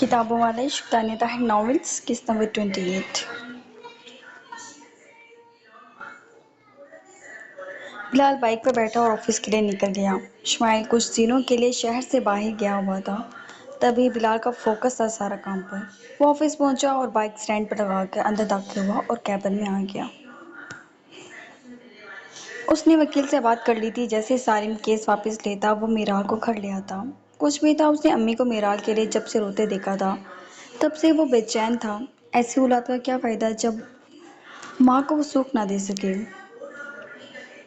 کتابوں والے شفتانیہ طاہر ناولز قسط نمبر 28۔ بلال بائک پر بیٹھا اور آفس کے لیے نکل گیا۔ اسماعیل کچھ دنوں کے لیے شہر سے باہر گیا ہوا تھا، تبھی بلال کا فوکس تھا سارا کام پر۔ وہ آفس پہنچا اور بائک سٹینڈ پر لگا کر اندر داخل ہوا اور کیبن میں آ گیا۔ اس نے وکیل سے بات کر لی تھی، جیسے سالم کیس واپس لیتا وہ میرال کو گھر لے آتا۔ کچھ بھی تھا، اس نے امی کو میرال کے لیے جب سے روتے دیکھا تھا تب سے وہ بے چین تھا۔ ایسی اولاد کا کیا فائدہ جب ماں کو وہ سکھ نہ دے سکے۔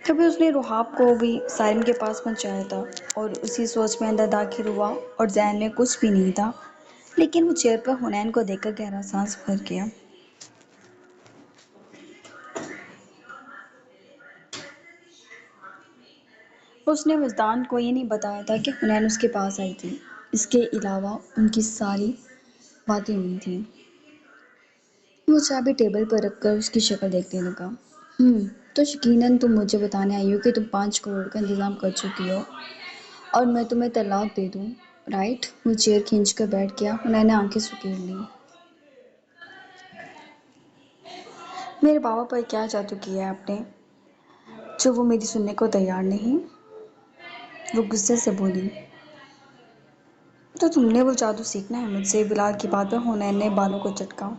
کبھی اس نے رحاب کو بھی سالم کے پاس پہنچایا تھا اور اسی سوچ میں اندر داخل ہوا اور ذہن میں کچھ بھی نہیں تھا، لیکن وہ چیئر پر حنین کو دیکھ کر گہرا سانس بھر گیا۔ اس نے وجدان کو یہ نہیں بتایا تھا کہ حنین اس کے پاس آئی تھی، اس کے علاوہ ان کی ساری باتیں ہوئی تھیں۔ وہ چابی ٹیبل پر رکھ کر اس کی شکل دیکھنے لگا۔ تو یقیناً تم مجھے بتانے آئی ہو کہ تم 5 کروڑ کا انتظام کر چکی ہو اور میں تمہیں طلاق دے دوں، رائٹ؟ وہ چیئر کھینچ کر بیٹھ گیا۔ حنین نے آنکھیں سکیڑ لیں۔ میرے بابا پر کیا جادو کیا ہے آپ نے جو وہ میری سننے کو تیار نہیں؟ وہ غصے سے بولی۔ تو تم نے وہ جادو سیکھنا ہے مجھ سے؟ بلال کی بات پر حنین نے بالوں کو جھٹکا۔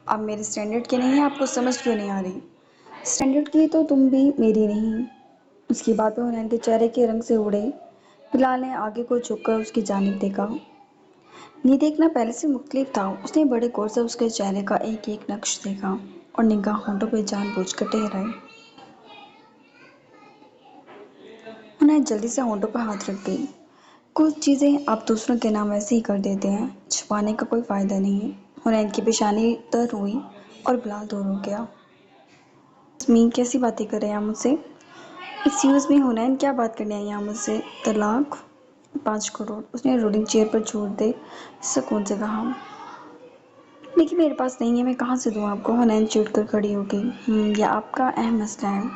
آپ میرے اسٹینڈرڈ کے نہیں ہیں، آپ کو سمجھ کیوں نہیں آ رہی؟ اسٹینڈرڈ کی تو تم بھی میری نہیں۔ اس کی بات پر حنین کے چہرے کے رنگ سے اڑے۔ بلال نے آگے کو جھک کر اس کی جانب دیکھا۔ یہ دیکھنا پہلے سے مختلف تھا۔ اس نے بڑے غور سے اس کے چہرے کا ایک ایک نقش دیکھا اور نگاہ ہونٹوں پہ جان بوجھ کر ٹھہرائی۔ حنین جلدی سے ہونٹوں پر ہاتھ رکھ گئی۔ کچھ چیزیں آپ دوسروں کے نام ایسے ہی کر دیتے ہیں، چھپانے کا کوئی فائدہ نہیں۔ حنین کی پیشانی تر ہوئی اور بلال دور ہو گیا۔ ایکسکیوز می، کیسی باتیں کر رہے ہیں آپ مجھ سے؟ ایکسکیوز می حنین، کیا بات کرنے آئی ہیں آپ مجھ سے؟ طلاق؟ 5 کروڑ، اس نے رولنگ چیئر پر چھوڑ دے سکون سے کہا۔ لیکن میرے پاس نہیں ہے، میں کہاں سے دوں آپ کو؟ حنین چڑھ کر کھڑی ہو گئی۔ یہ آپ کا اہم مسئلہ ہے۔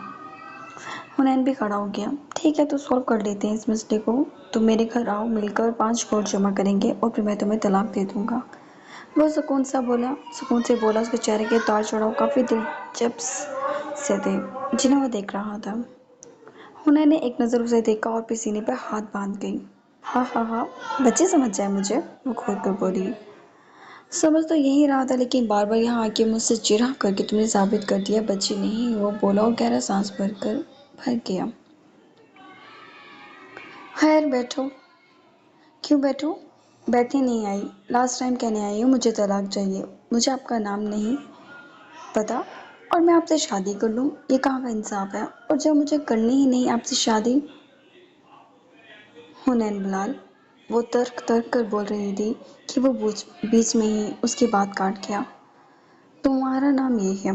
حنین بھی کھڑا ہو گیا۔ ٹھیک ہے، تو سالو کر لیتے ہیں اس مسئلے کو۔ تم میرے گھر آؤ، مل کر 5 کروڑ جمع کریں گے اور پھر میں تمہیں طلاق دے دوں گا۔ وہ سکون سے بولا۔ اس کے چہرے کے اتار چڑھاؤ کافی دلچسپ سے تھے جنہیں وہ دیکھ رہا تھا۔ حنین نے ایک نظر اسے دیکھا اور پھر سینے پر ہاتھ باندھ گئی۔ ہاں ہاں ہاں، بچے سمجھ جائے مجھے، وہ کھول کر بولی۔ سمجھ تو یہی رہا تھا، لیکن بار بار یہاں آ کے مجھ سے چڑھا کر کے تم نے ثابت کر دیا بچی نہیں، وہ بولا اور گہرا سانس بھر گیا۔ خیر بیٹھو۔ کیوں بیٹھوں؟ بیٹھنے نہیں آئی، لاسٹ ٹائم کہنے آئی ہوں مجھے طلاق چاہیے۔ مجھے آپ کا نام نہیں پتا اور میں آپ سے شادی کر لوں، یہ کہاں کا انصاف ہے؟ اور جب مجھے کرنی ہی نہیں آپ سے شادی۔ حنین بلال، وہ ترک کر بول رہی تھی کہ وہ بیچ میں ہی اس کی بات کاٹ گیا۔ تمہارا نام یہ ہے؟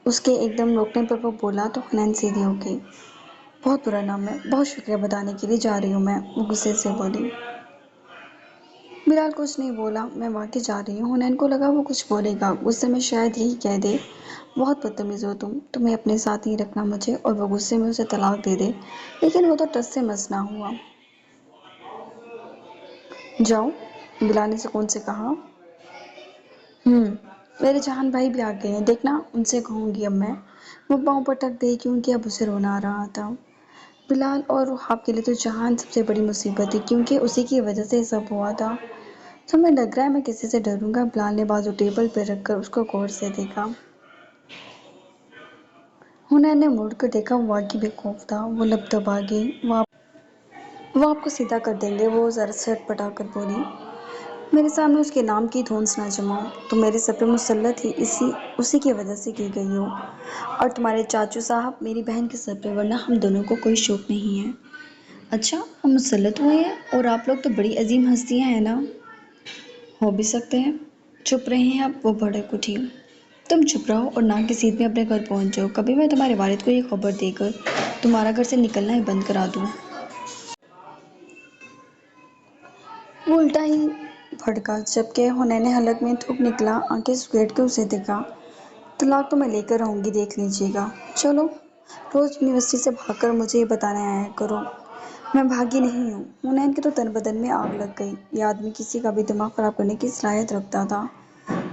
اس کے ایک دم روکنے پر وہ بولا تو حنین سیدھی ہو گئی۔ بہت برا نام ہے، بہت شکریہ بتانے کے لیے، جا رہی ہوں میں، وہ غصے سے بولی۔ بلال کچھ نہیں بولا۔ میں واقعی جا رہی ہوں۔ حنین کو لگا وہ کچھ بولے گا، غصے میں شاید یہی کہہ دے بہت بدتمیز ہو تم، تمہیں اپنے ساتھ نہیں رکھنا مجھے، اور وہ غصے میں اسے طلاق دے دے، لیکن وہ تو ٹس سے مس نہ ہوا۔ جاؤ، بلال نے سکون سے کہا۔ میرے جہان بھائی بھی آ گئے ہیں، دیکھنا ان سے کہوں گی اب میں، وہ پاؤں پٹک دے کیونکہ اب اسے رونا آ رہا تھا۔ بلال اور رحاب کے لیے تو جہان سب سے بڑی مصیبت تھی، کیونکہ اسی کی وجہ سے یہ سب ہوا تھا۔ تمہیں لگ رہا ہے میں کسی سے ڈروں گا؟ بلال نے بازو ٹیبل پہ رکھ کر اس کو غور سے دیکھا۔ حنین نے مڑ کر دیکھا، وہ واقعی بے خوف تھا۔ وہ لب دبا گئی۔ وہ آپ کو سیدھا کر دیں گے، وہ ذرا سٹپٹا کر بولی۔ میرے سامنے اس کے نام کی دھونس نہ جماؤ، تم میرے سر پہ مسلط ہی اسی کی وجہ سے کی گئی ہو، اور تمہارے چاچو صاحب میری بہن کے سر پہ، ورنہ ہم دونوں کو کوئی شوق نہیں ہے۔ اچھا، ہم مسلط ہوئے ہیں، اور آپ لوگ تو بڑی عظیم ہستیاں ہیں نا؟ ہو بھی سکتے ہیں۔ چپ رہے ہیں اب، وہ بھڑک اٹھی۔ تم چپ رہو اور ناک کی سیدھ میں اپنے گھر پہنچ جاؤ، کبھی میں تمہارے والد کو یہ خبر دے کر تمہارا گھر سے نکلنا ہی بند کرا دوں۔ وہ الٹا ہی بھڑکا، جبکہ حنین نے حلق میں تھوک نکلا آنکھیں سکیڑ کے اسے دیکھا۔ طلاق تو میں لے کر آؤں گی، دیکھ لیجیے گا۔ چلو، روز یونیورسٹی سے بھاگ کر مجھے یہ بتانے آیا کرو، میں بھاگی نہیں ہوں۔ حنین کے تو تن بدن میں آگ لگ گئی۔ یہ آدمی کسی کا بھی دماغ خراب کرنے کی صلاحیت رکھتا تھا۔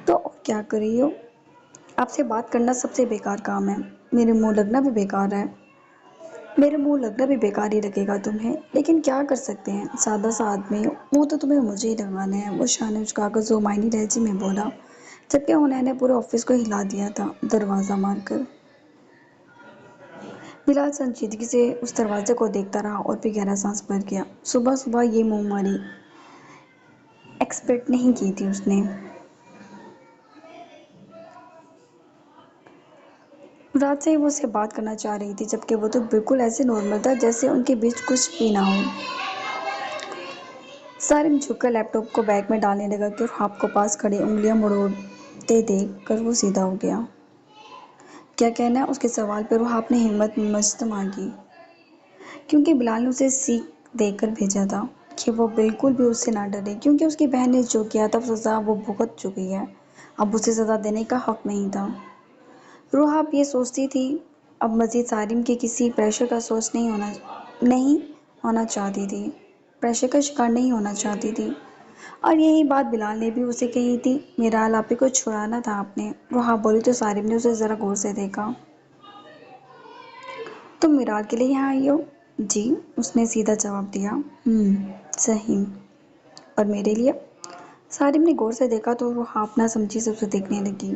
تو اور کیا کر رہی ہو؟ آپ سے بات کرنا سب سے بیکار کام ہے۔ میرے منہ لگنا بھی بیکار ہے۔ میرے منہ لگنا بھی بیکار ہی لگے گا تمہیں، لیکن کیا کر سکتے ہیں، سادہ سا آدمی ہوں، منہ تو تمہیں مجھے ہی لگانا ہے، وہ شانے اچکا کر زومائنی لہجے میں بولا، جبکہ حنین نے پورے آفس کو ہلا دیا تھا دروازہ مار کر۔ بلال سنجیدگی سے اس دروازے کو دیکھتا رہا اور پھر گہرا سانس بھر گیا۔ صبح صبح یہ منہ ماری ایکسپیکٹ نہیں کی تھی اس نے۔ رات سے ہی وہ اس سے بات کرنا چاہ رہی تھی، جبکہ وہ تو بالکل ایسے نارمل تھا جیسے ان کے بیچ کچھ بھی نہ ہو۔ سارم جھک کر لیپ ٹاپ کو بیگ میں ڈالنے لگا کہ خواب کو پاس کھڑی انگلیاں مڑوڑتے دیکھ کر وہ سیدھا ہو گیا۔ کیا کہنا ہے؟ اس کے سوال پر وہاب نے ہمت مجتمع کی، کیونکہ بلال نے اسے سیکھ دے کر بھیجا تھا کہ وہ بالکل بھی اس سے نہ ڈرے، کیونکہ اس کی بہن نے جو کیا تھا سزا وہ بھگت چکی ہے، اب اسے سزا دینے کا حق نہیں تھا۔ روحاب یہ سوچتی تھی، اب مزید سارم کے کسی پریشر کا سوچ نہیں ہونا چاہتی تھی، پریشر کا شکار نہیں ہونا چاہتی تھی۔ اور یہی بات بلال نے بھی اسے کہی تھی، میرال آپی کو چھڑانا تھا آپ نے، روحاب بولی تو سارم نے اسے ذرا غور سے دیکھا۔ تم میرال کے لیے یہاں آئی ہو؟ جی، اس نے سیدھا جواب دیا۔ صحیح، اور میرے لیے؟ سارم نے غور سے دیکھا تو روحاب نہ سمجھی سے اسے دیکھنے لگی۔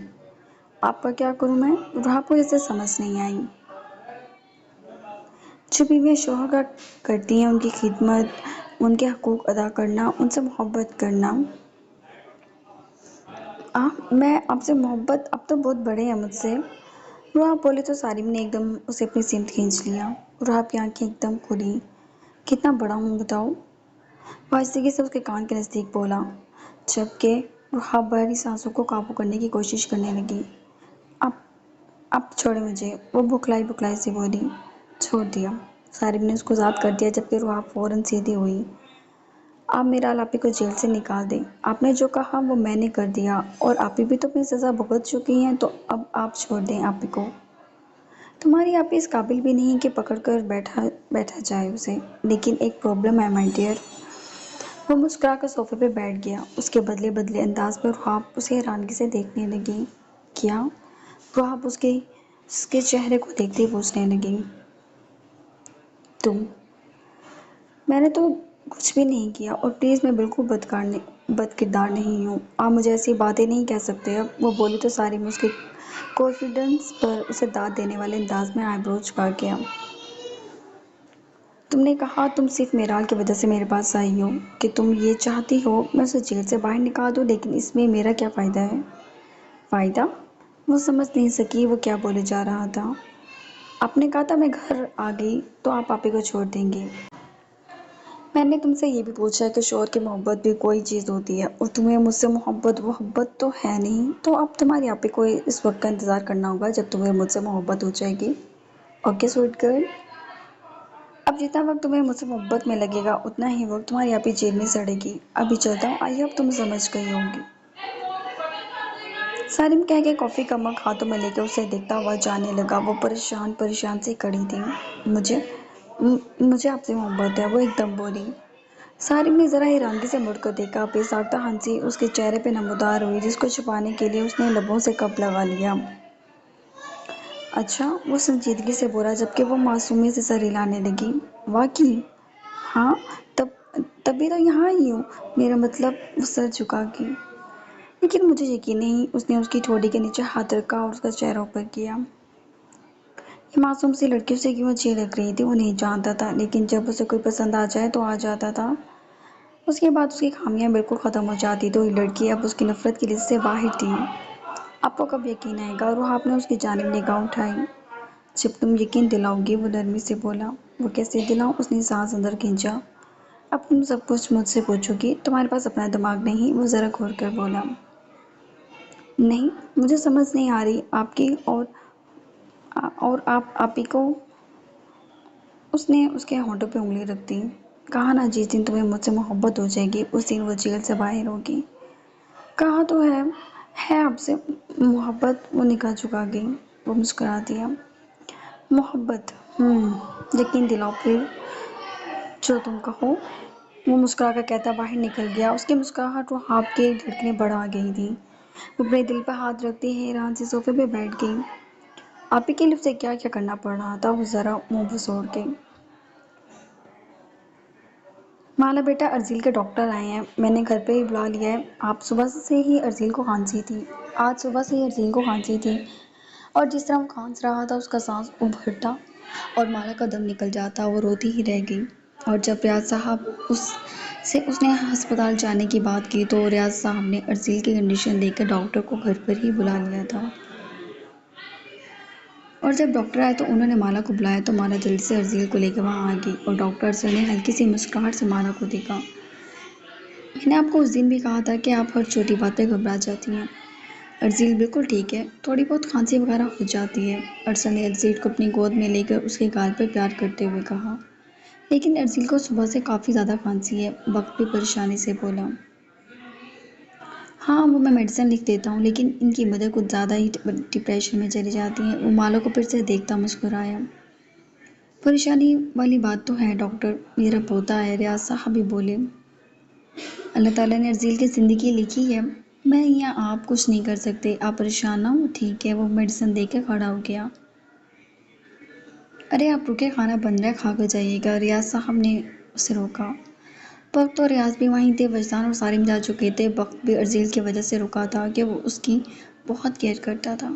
آپ کا کیا کروں میں؟ روحاب کو اسے سمجھ نہیں آئی۔ جو بیویاں شوہر کا کرتی ہیں، ان کی خدمت، ان کے حقوق ادا کرنا، ان سے محبت کرنا۔ میں آپ سے محبت، آپ تو بہت بڑے ہیں مجھ سے، روحاب بولی تو سارم نے ایک دم اسے اپنی سمت کھینچ لیا۔ روحاب کی آنکھیں ایک دم کھلی۔ کتنا بڑا ہوں بتاؤ؟ وہ آہستگی سے اس کے کان کے نزدیک بولا، جبکہ روحاب بھری سانسوں کو قابو کرنے کی کوشش کرنے لگی۔ اب چھوڑے مجھے، وہ بکھلائی سے بولی۔ چھوڑ دیا، سارم نے اس کو آزاد کر دیا، جبکہ روحاب فوراً سیدھی ہوئی۔ آپ میرال آپی کو جیل سے نکال دیں، آپ نے جو کہا وہ میں نے کر دیا، اور آپی بھی تو اپنی سزا بھگت چکی ہیں، تو اب آپ چھوڑ دیں آپی کو۔ تمہاری آپی اس قابل بھی نہیں کہ پکڑ کر بیٹھا جائے اسے، لیکن ایک پرابلم ہے مائی ڈیئر۔ وہ مسکرا کر صوفے پہ بیٹھ گیا۔ اس کے بدلے انداز پر روحاب اسے حیرانگی سے دیکھنے لگی۔ کیا؟ روحاب اس کے چہرے کو دیکھتے ہی پوچھنے لگی۔ تم؟ میں نے تو کچھ بھی نہیں کیا، اور پلیز میں بالکل بد کردار نہیں ہوں، آپ مجھے ایسی باتیں نہیں کہہ سکتے اب، وہ بولی تو سارم اس کے کانفیڈنس پر اسے داد دینے والے انداز میں آئی برو جھکا گیا۔ تم نے کہا تم صرف میرال کی وجہ سے میرے پاس آئی ہو، کہ تم یہ چاہتی ہو میں اسے جیل سے باہر نکال دوں، لیکن اس میں میرا کیا فائدہ ہے؟ فائدہ؟ وہ سمجھ نہیں سکی وہ کیا بولے جا رہا تھا۔ آپ نے کہا تھا میں گھر آ گئی تو آپ آپی کو چھوڑ دیں گے۔ میں نے تم سے یہ بھی پوچھا کہ شوہر کی محبت بھی کوئی چیز ہوتی ہے، اور تمہیں مجھ سے محبت تو ہے نہیں، تو اب تمہاری آپی کو اس وقت کا انتظار کرنا ہوگا جب تمہیں مجھ سے محبت ہو جائے گی۔ اوکے سویٹ گرل، اب جتنا وقت تمہیں مجھ سے محبت میں لگے گا اتنا ہی وقت تمہاری آپی جیل میں سڑے گی۔ ابھی چلتا ہوں، آئی ہوپ تم سمجھ گئی ہوگی۔ سارم کہہ کے کافی کا مگ ہاتھوں میں لے کے اسے دیکھتا ہوا جانے لگا۔ وہ پریشان سی کھڑی تھی۔ مجھے آپ سے محبت ہے، وہ ایک دم بولی۔ سارم نے ذرا حیرانگی سے مڑ کر دیکھا، بے ساختہ ہنسی اس کے چہرے پہ نمودار ہوئی، جس کو چھپانے کے لیے اس نے لبوں سے کپ لگا لیا۔ اچھا، وہ سنجیدگی سے بولا، جبکہ وہ معصومیت سے سر ہلانے لگی۔ واقعی؟ ہاں، تبھی تو یہاں آئی ہوں، میرا مطلب، وہ سر جھکا کے۔ لیکن مجھے یقین نہیں، اس نے اس کی ٹھوڑی کے نیچے ہاتھ رکھا اور اس کا چہرہ اوپر کیا۔ یہ معصوم سی لڑکی اسے کیوں اچھی لگ رہی تھی وہ نہیں جانتا تھا، لیکن جب اسے کوئی پسند آ جائے تو آ جاتا تھا۔ اس کے بعد اس کی خامیاں بالکل ختم ہو جاتی، تو یہ لڑکی اب اس کی نفرت کی لسٹ سے باہر تھی۔ آپ کو کب یقین آئے گا؟ روحاب نے اس کی جانب نگاہ اٹھائی۔ جب تم یقین دلاؤ گی، وہ نرمی سے بولا۔ وہ کیسے دلاؤں؟ اس نے سانس اندر کھینچا۔ اب تم سب کچھ مجھ سے پوچھو گی، تمہارے پاس اپنا دماغ نہیں؟ وہ ذرا گھور کر بولا۔ نہیں، مجھے سمجھ نہیں آ رہی آپ کی، اور آپ آپی کو۔ اس نے اس کے ہونٹوں پہ انگلی رکھ دی۔ کہا نا جس دن تمہیں مجھ سے محبت ہو جائے گی اس دن وہ جیل سے باہر ہوگی۔ کہا تو ہے آپ سے محبت، وہ نگاہ جھکا گئی۔ وہ مسکرا دیا۔ محبت، یقین دلاؤ پھر۔ جو تم کہو، وہ مسکرا کر کہتا باہر نکل گیا۔ اس کی مسکراہٹ وہ آپ کے دھڑکنیں بڑھا گئی تھی۔ وہ اپنے دل پہ ہاتھ رکھتی حیران سے صوفے پہ بیٹھ گئی۔ آپ ہی کے لیے اسے کیا کیا کرنا پڑ رہا تھا، وہ ذرا منہ بسوڑ کے۔ مالا بیٹا، ارزیل کے ڈاکٹر آئے ہیں، میں نے گھر پہ ہی بلا لیا ہے۔ آپ صبح سے ہی ارزیل کو کھانسی تھی، آج صبح سے ہی ارزیل کو کھانسی تھی، اور جس طرح وہ کھانس رہا تھا اس کا سانس ابھرتا اور مالا کا دم نکل جاتا۔ وہ روتی ہی رہ گئی۔ اور جب ریاض صاحب اس نے ہسپتال جانے کی بات کی تو ریاض صاحب نے ارزیل کی کنڈیشن دیکھ کر ڈاکٹر کو گھر پر ہی بلا لیا تھا۔ اور جب ڈاکٹر آئے تو انہوں نے مالا کو بلایا تو مالا جلدی سے ارزیل کو لے کے وہاں آ گئی، اور ڈاکٹر ارسل نے ہلکی سی مسکراہٹ سے مالا کو دیکھا۔ میں نے آپ کو اس دن بھی کہا تھا کہ آپ ہر چھوٹی بات پہ گھبرا جاتی ہیں۔ ارزیل بالکل ٹھیک ہے، تھوڑی بہت کھانسی وغیرہ ہو جاتی ہے، ارسل نے ارزیل کو اپنی گود میں لے کر اس کے گال پر پیار کرتے ہوئے کہا۔ لیکن ارزیل کو صبح سے کافی زیادہ کھانسی ہے، وقت بھی پریشانی سے بولا۔ ہاں، وہ میں میڈیسن لکھ دیتا ہوں، لیکن ان کی مدر کچھ زیادہ ہی ڈپریشن میں چلی جاتی ہیں۔ وہ مالا کو پھر سے دیکھتا مسکرایا۔ پریشانی والی بات تو ہے ڈاکٹر، میرا پوتا ہے، ریاض صاحب بھی بولے۔ اللہ تعالیٰ نے ارزیل کی زندگی لکھی ہے، میں یا آپ کچھ نہیں کر سکتے، آپ پریشان نہ ہو، ٹھیک ہے؟ وہ میڈیسن دے کے کھڑا ہو گیا۔ ارے آپ رکے، کھانا بن رہا ہے، کھا کر جائیے گا، ریاض صاحب نے اسے روکا۔ وقت اور ریاض بھی وہیں تھے، وجدان اور سالم جا چکے تھے۔ وقت بھی ارزیل کی وجہ سے رکا تھا کہ وہ اس کی بہت کیئر کرتا تھا۔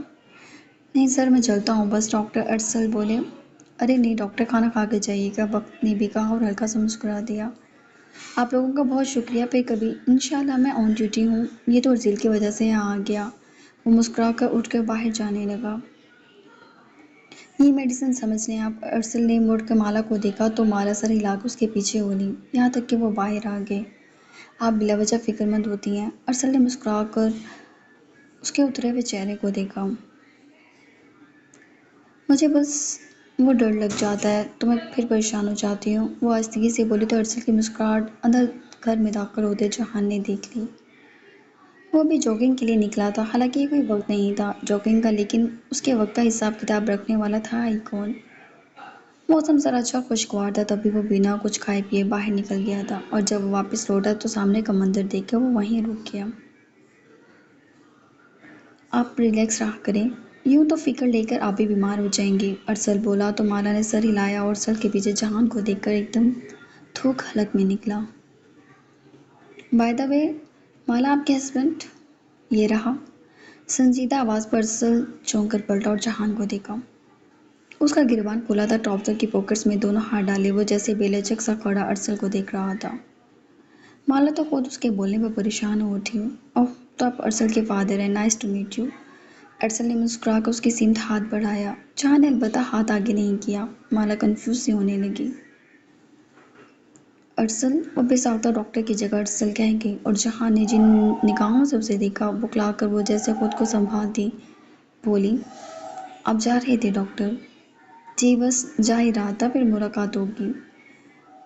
نہیں سر، میں چلتا ہوں بس، ڈاکٹر ارسل بولے۔ ارے نہیں ڈاکٹر، کھانا کھا کے جائیے گا، وقت نے بھی کہا اور ہلکا سا مسکرا دیا۔ آپ لوگوں کا بہت شکریہ، پھر کبھی انشاءاللہ، میں آن ڈیوٹی ہوں، یہ تو ارزیل کی وجہ سے یہاں آ گیا۔ وہ مسکرا کر اٹھ کر باہر جانے لگا۔ یہ میڈیسن سمجھ لیں آپ۔ ارسل نے مڑ کر مالا کو دیکھا تو مالا سر ہلا کر اس کے پیچھے ہو لی، یہاں تک کہ وہ باہر آ گئے۔ آپ بلا وجہ فکر مند ہوتی ہیں، ارسل نے مسکرا کر اس کے اترے ہوئے چہرے کو دیکھا۔ مجھے بس وہ ڈر لگ جاتا ہے تو میں پھر پریشان ہو جاتی ہوں، وہ آہستگی سے بولی تو ارسل کی مسکراہٹ اندر گھر میں داخل ہوتے جہان نے دیکھ لی۔ وہ ابھی جاگنگ کے لیے نکلا تھا، حالانکہ یہ کوئی وقت نہیں تھا جاگنگ کا، لیکن اس کے وقت کا حساب کتاب رکھنے والا تھا ہی کون۔ موسم ذرا اچھا خوشگوار تھا، تب بھی وہ بنا کچھ کھائے پیے باہر نکل گیا تھا، اور جب وہ واپس لوٹا تو سامنے کا منظر دیکھ کر وہ وہیں رک گیا۔ آپ ریلیکس رہا کریں، یوں تو فکر لے کر آپ بھی بیمار ہو جائیں گے، ارسل بولا تو مالا نے سر ہلایا اور ارسل کے پیچھے جہان کو دیکھ کر ایک دم تھوک حلق میں نکلا۔ بائی دا وے، مالا آپ کے ہسبینڈ؟ یہ رہا۔ سنجیدہ آواز پر ارسل چونک کر پلٹا اور جہان کو دیکھا۔ اس کا گریبان کھلا تھا، ٹراؤزر کی پاکٹس میں دونوں ہاتھ ڈالے وہ جیسے بے لچک سا کھڑا ارسل کو دیکھ رہا تھا۔ مالا تو خود اس کے بولنے پر پریشان ہو اٹھی۔ اوہ، تو آپ ارسل کے فادر ہیں، نائس ٹو میٹ یو۔ ارسل نے مسکرا کر اس کی سمت ہاتھ بڑھایا۔ جہان نے البتہ ہاتھ آگے نہیں کیا۔ مالا کنفیوز سی ہونے لگی۔ ارسل، وہ بے ساختہ ڈاکٹر کی جگہ ارسل کہہ گئی، اور جہان نے جن نگاہوں سے اسے دیکھا بکلا کر وہ جیسے خود کو سنبھالتی بولی، آپ جا رہے تھے ڈاکٹر؟ جی بس جا ہی رہا تھا، پھر ملاقات ہوگی۔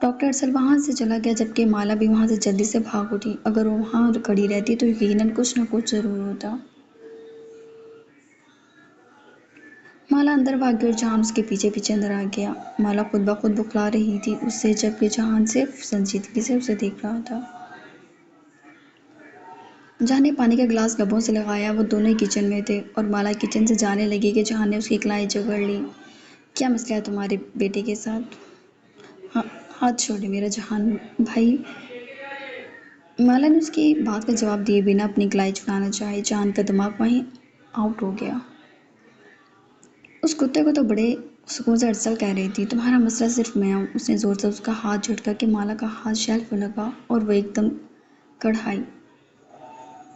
ڈاکٹر ارسل وہاں سے چلا گیا، جبکہ مالا بھی وہاں سے جلدی سے بھاگ اٹھی۔ اگر وہ وہاں کھڑی رہتی تو یقیناً کچھ نہ کچھ ضرور ہوتا۔ مالا اندر بھاگی اور جہان اس کے پیچھے پیچھے اندر آ گیا۔ مالا خود بخود بکلا رہی تھی اس سے، جبکہ جہان صرف سنجیدگی سے اسے دیکھ رہا تھا۔ جہان نے پانی کا گلاس لبوں سے لگایا، وہ دونوں ہی کچن میں تھے، اور مالا کچن سے جانے لگی کہ جہان نے اس کی کلائی جکڑ لی۔ کیا مسئلہ ہے تمہارے بیٹے کے ساتھ؟ ہاتھ چھوڑے میرا جہان بھائی۔ مالا نے اس کی بات کا جواب دیے بنا اپنی کلائی چھڑانا چاہی۔ جہان کا دماغ وہیں آؤٹ ہو گیا۔ اس کتے کو تو بڑے سکون سے ارسل کہہ رہی تھی، تمہارا مسئلہ صرف میں ہوں۔ اس نے زور سے اس کا ہاتھ جھٹکا کہ مالا کا ہاتھ شیلف پر لگا اور وہ ایک دم کڑھائی۔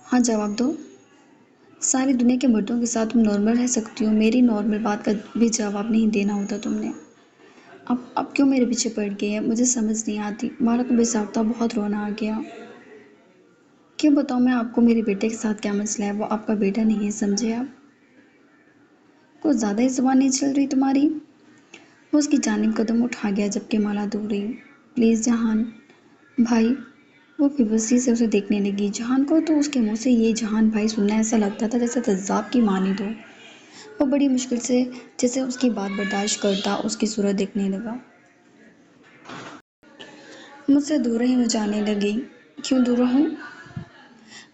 ہاں جواب دو۔ ساری دنیا کے مردوں کے ساتھ تم نارمل رہ سکتی ہو، میری نارمل بات کا بھی جواب نہیں دینا ہوتا تم نے۔ اب کیوں میرے پیچھے پڑ گئی ہے، مجھے سمجھ نہیں آتی۔ مالا کو بے ساختہ بہت رونا آ گیا۔ کیوں بتاؤں میں آپ کو میرے بیٹے کے ساتھ کیا مسئلہ ہے، وہ آپ کا بیٹا نہیں ہے، سمجھے آپ؟ کچھ زیادہ ہی زبان نہیں چل رہی تمہاری؟ وہ اس کی جانب قدم اٹھا گیا جبکہ مالا دور رہی۔ پلیز جہان بھائی۔ وہ بے بسی سے اسے دیکھنے لگی۔ جہان کو تو اس کے منہ سے یہ جہان بھائی سننا ایسا لگتا تھا جیسے تیزاب کی مانند ہو۔ وہ بڑی مشکل سے جسے اس کی بات برداشت کرتا اس کی صورت دیکھنے لگا۔ مجھ سے دور ہی وہ جانے لگی۔ کیوں دور رہوں؟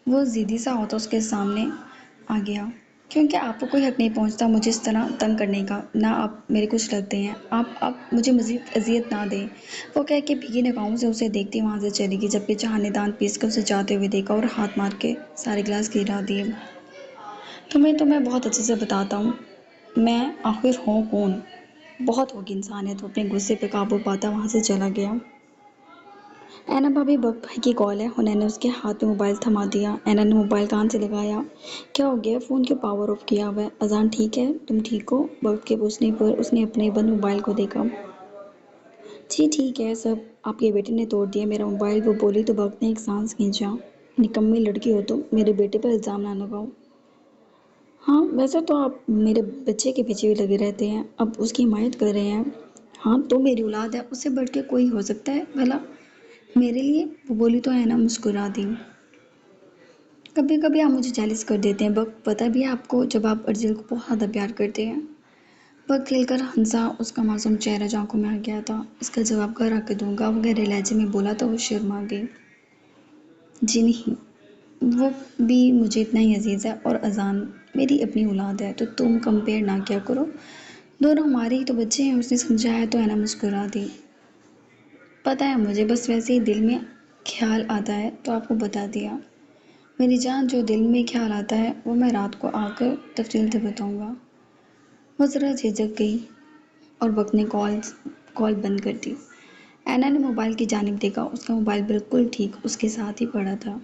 وہ ضدی سا ہوتا اس کے سامنے آ گیا۔ کیونکہ آپ کو کوئی حق نہیں پہنچتا مجھے اس طرح تنگ کرنے کا، نہ آپ میرے کچھ لگتے ہیں، آپ مجھے مزید اذیت نہ دیں۔ وہ کہہ کے بھیگی نگاہوں سے اسے دیکھتی وہاں سے چلی گئی، جبکہ چاہا نے دانت پیس کے اسے جاتے ہوئے دیکھا اور ہاتھ مار کے سارے گلاس گرا دیے۔ تمہیں بہت اچھے سے بتاتا ہوں، میں آخر ہوں کون؟ بہت ہوگی انسانیت۔ وہ اپنے غصے پہ قابو پاتا وہاں سے چلا گیا۔ اینا بھابی، بگ بھائی کی کال ہے۔ حنین نے اس کے ہاتھ میں موبائل تھما دیا۔ اینا نے موبائل کان سے لگایا۔ کیا ہو گیا؟ فون کیوں پاور آف کیا ہوا ہے؟ اذان ٹھیک ہے؟ تم ٹھیک ہو؟ بگ کے پوچھنے پر اس نے اپنے بند موبائل کو دیکھا۔ جی ٹھیک ہے سب، آپ کے بیٹے نے توڑ دیا میرا موبائل، وہ بولی تو بگ نے ایک سانس کھینچا۔ نکمی لڑکی ہو تم، میرے بیٹے پر الزام نہ لگاؤ۔ ہاں ویسے تو آپ میرے بچے کے پیچھے بھی لگے رہتے ہیں، اب اس کی حمایت کر رہے ہیں۔ ہاں تو میری اولاد ہے، اس سے بڑھ کے کوئی ہو سکتا ہے بھلا میرے لیے؟ وہ بولی تو اینا مسکرا دی۔ کبھی کبھی آپ مجھے جیلس کر دیتے ہیں بگ، پتہ بھی ہے آپ کو، جب آپ ارجل کو بہت زیادہ پیار کرتے ہیں۔ بگ کھل کر ہنسا، اس کا معصوم چہرہ آنکھوں میں آ گیا تھا۔ اس کا جواب گھر آ کے دوں گا وغیرہ لہجے میں بولا تو وہ شرما گئی۔ جی نہیں، وہ بھی مجھے اتنا ہی عزیز ہے، اور اذان میری اپنی اولاد ہے، تو تم کمپیئر نہ کیا کرو، دونوں ہمارے ہی تو بچے ہیں۔ اس نے سمجھایا تو اینا مسکرا دی۔ پتہ ہے مجھے، بس ویسے ہی دل میں خیال آتا ہے تو آپ کو بتا دیا۔ میری جان، جو دل میں خیال آتا ہے وہ میں رات کو آ کر تفصیل سے بتاؤں گا۔ وہ ذرا جھجک گئی اور بگ نے کال بند کر دی۔ اینا نے موبائل کی جانب دیکھا، اس کا موبائل بالکل ٹھیک اس کے ساتھ ہی پڑا تھا۔